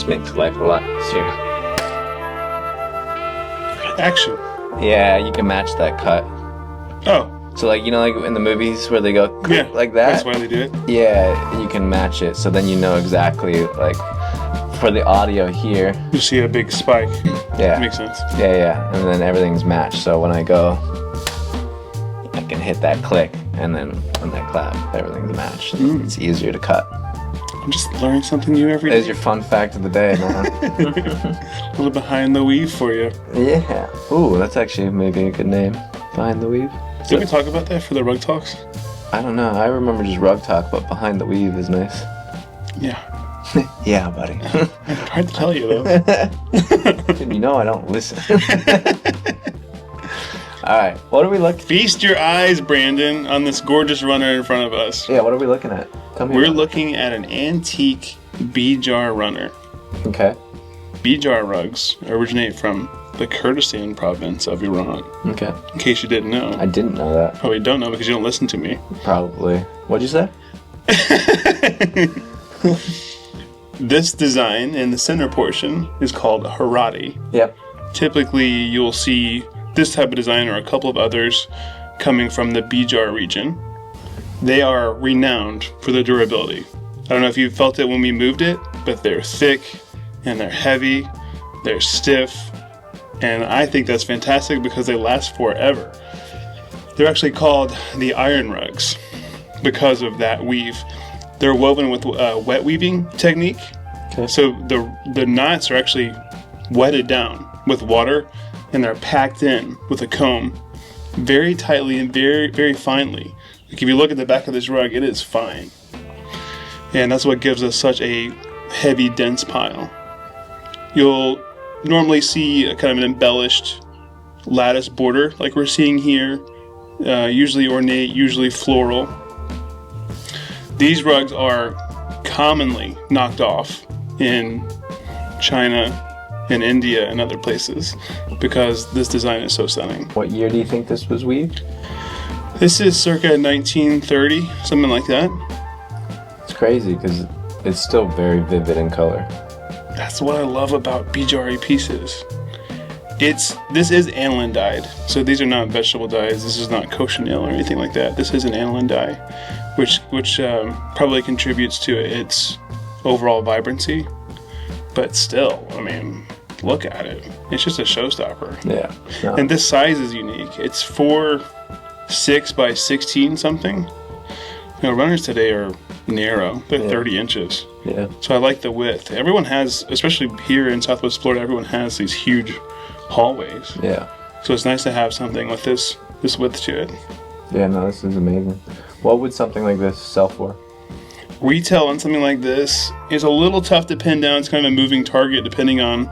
just makes life a lot easier. Action. Yeah, you can match that cut. Oh. So like, you know, like in the movies where they go like that? That's why they do it. Yeah, you can match it. So then you know exactly, like, for the audio here. You see a big spike. Yeah. Makes sense. Yeah. And then everything's matched. So when I go, I can hit that click. And then when I clap, everything's matched. It's easier to cut. I'm just learning something new every day. There's your fun fact of the day, man. A little behind the weave for you. Yeah. Ooh, that's actually maybe a good name. Behind the weave. Did we talk about that for the rug talks? I don't know. I remember just rug talk, but behind the weave is nice. Yeah. Yeah, buddy. Hard to tell you, though. Dude, you know I don't listen. All right. What are we looking? Feast your eyes, Brandon, on this gorgeous runner in front of us. Yeah. What are we looking at? Tell me. We're looking at an antique Bidjar runner. Okay. Bidjar rugs originate from the Kurdistan province of Iran. Okay. In case you didn't know. I didn't know that. Probably don't know because you don't listen to me. Probably. What'd you say? This design in the center portion is called a Harati. Yep. Typically, you'll see this type of design or a couple of others coming from the Bidjar region. They are renowned for their durability. I don't know if you felt it when we moved it, but they're thick and they're heavy, they're stiff, and I think that's fantastic because they last forever. They're actually called the iron rugs because of that weave. They're woven with wet weaving technique. Okay. So the knots are actually wetted down with water and they're packed in with a comb very tightly and very, very finely. Like if you look at the back of this rug, it is fine. And that's what gives us such a heavy, dense pile. You'll normally see a kind of an embellished lattice border like we're seeing here, usually ornate, usually floral. These rugs are commonly knocked off in China and India and other places because this design is so stunning. What year do you think this was weaved? This is circa 1930, something like that. It's crazy because it's still very vivid in color. That's what I love about Bidjari pieces. This is aniline dyed, so these are not vegetable dyes. This is not cochineal or anything like that. This is an aniline dye, which probably contributes to its overall vibrancy. But still, I mean, look at it. It's just a showstopper. Yeah. No. And this size is unique. It's 4'6" by 16 something. You know, runners today are narrow. They're 30 inches. Yeah. So I like the width. Everyone has, especially here in Southwest Florida, everyone has these huge hallways. Yeah. So it's nice to have something with this width to it. Yeah, no, this is amazing. What would something like this sell for? Retail on something like this is a little tough to pin down. It's kind of a moving target depending on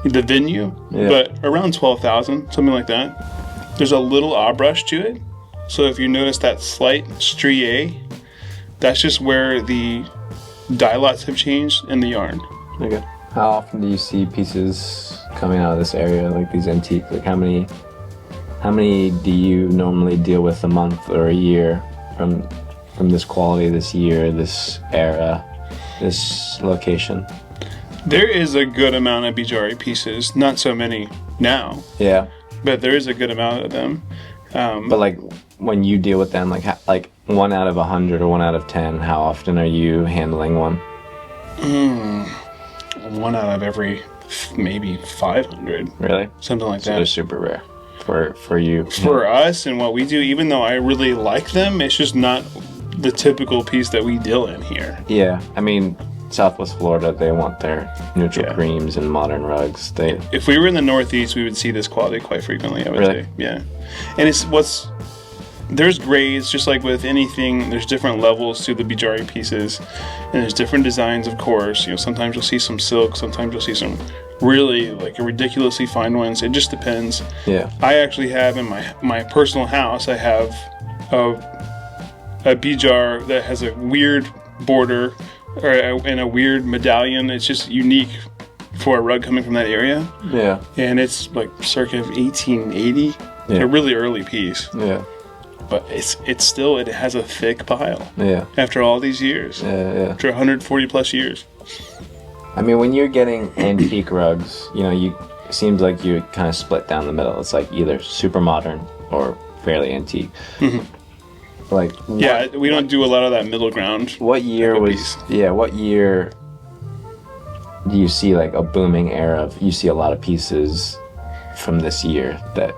the venue, but around 12,000, something like that. There's a little brush to it. So if you notice that slight striae, that's just where the dye lots have changed in the yarn. Okay. How often do you see pieces coming out of this area, like these antiques? Like how many do you normally deal with a month or a year from this quality, this year, this era, this location? There is a good amount of Bidjari pieces. Not so many now. Yeah. But there is a good amount of them. But like when you deal with them, like 1 out of 100 or 1 out of 10, how often are you handling one? 1 out of every maybe 500. Really? Something like So that. they're super rare for you. For us and what we do, even though I really like them, it's just not the typical piece that we deal in here. Yeah, I mean, Southwest Florida, they want their neutral creams and modern rugs. If we were in the Northeast, we would see this quality quite frequently, I would say. Yeah. And there's grades, just like with anything, there's different levels to the Bidjari pieces, and there's different designs, of course. You know, sometimes you'll see some silk, sometimes you'll see some really like ridiculously fine ones. It just depends. Yeah. I actually have in my personal house, I have a Bidjar that has a weird border and a weird medallion. It's just unique for a rug coming from that area. Yeah. And it's like circa 1880. Yeah. A really early piece. Yeah. But it has a thick pile. Yeah. After all these years. Yeah. After 140 plus years. I mean, when you're getting antique rugs, you know, it seems like you kind of split down the middle. It's like either super modern or fairly antique. Like, we don't do a lot of that middle ground. What year what year do you see like a booming era of, you see a lot of pieces from this year that,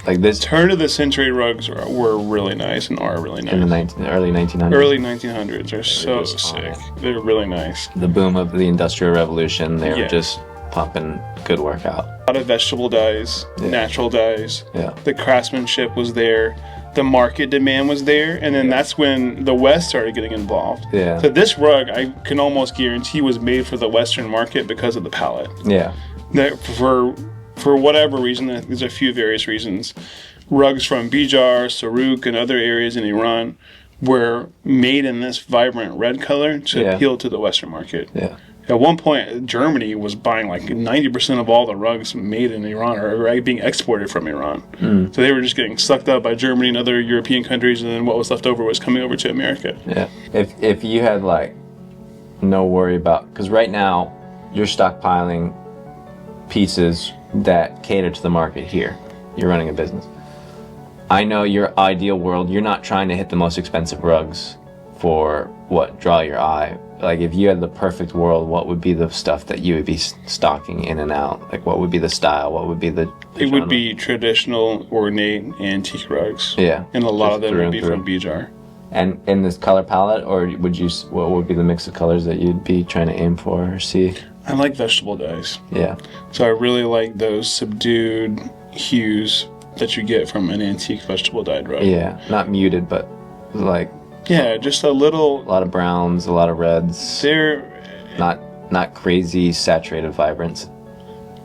like this turn of the century rugs were really nice and are really nice. In the early 1900s? Early 1900s are so sick. They're really nice. The boom of the Industrial Revolution, they were just pumping good workout. A lot of vegetable dyes, natural dyes. Yeah. The craftsmanship was there. The market demand was there. And then that's when the West started getting involved. Yeah. So this rug, I can almost guarantee, was made for the Western market because of the palette. Yeah. That for whatever reason, there's a few various reasons, rugs from Bidjar, Saruk, and other areas in Iran were made in this vibrant red color to appeal to the Western market. Yeah. At one point, Germany was buying like 90% of all the rugs made in Iran or being exported from Iran. So they were just getting sucked up by Germany and other European countries, and then what was left over was coming over to America. Yeah. If you had like no worry about, because right now you're stockpiling pieces that cater to the market here. You're running a business. I know your ideal world, you're not trying to hit the most expensive rugs for what draw your eye. Like if you had the perfect world, what would be the stuff that you would be stocking in and out? Like what would be the style? What would be the It would be traditional, ornate, antique rugs. Yeah. And a lot of them would be from Bidjar. And in this color palette, or what would be the mix of colors that you'd be trying to aim for or see? I like vegetable dyes. Yeah. So I really like those subdued hues that you get from an antique vegetable dyed rug. Yeah, not muted, but like... Yeah, just a lot of browns, a lot of reds. They're... Not crazy saturated vibrance.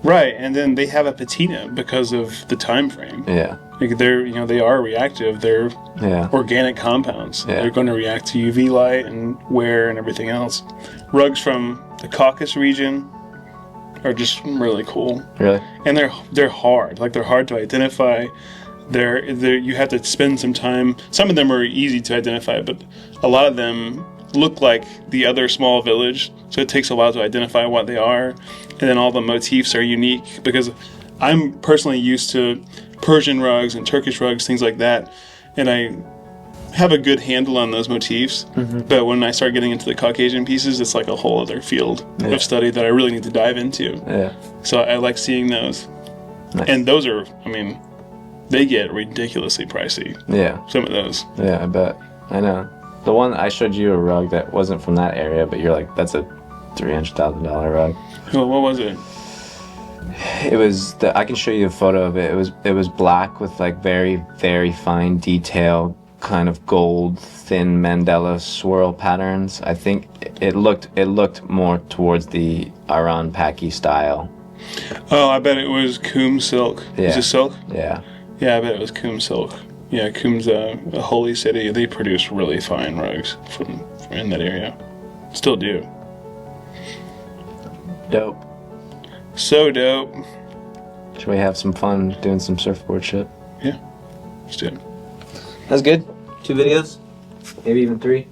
Right, and then they have a patina because of the time frame. Yeah. Like they are reactive. They're organic compounds. Yeah. They're going to react to UV light and wear and everything else. Rugs from the Caucasus region are just really cool. Really? And they're hard. Like they're hard to identify. You have to spend some time. Some of them are easy to identify, but a lot of them look like the other small village. So it takes a while to identify what they are. And then all the motifs are unique because I'm personally used to Persian rugs and Turkish rugs, things like that. And I have a good handle on those motifs. But when I start getting into the Caucasian pieces, it's like a whole other field of study that I really need to dive into. Yeah. So I like seeing those. Nice. And those are, they get ridiculously pricey. Yeah. Some of those. Yeah, I bet. I know. The one I showed you a rug that wasn't from that area, but you're like, that's a $300,000 rug. Well, what was it? It was I can show you a photo of it. It was black with like very, very fine detail, kind of gold, thin Mandela swirl patterns. I think it looked more towards the Iran Paki style. Oh, I bet it was Kum silk. Yeah. Is it silk? Yeah. Yeah, I bet it was Kum silk. Yeah, Kum's a holy city. They produce really fine rugs from in that area. Still do. Dope. So dope. Should we have some fun doing some surfboard shit? Yeah. Let's do it. That's good. 2 videos? Maybe even 3?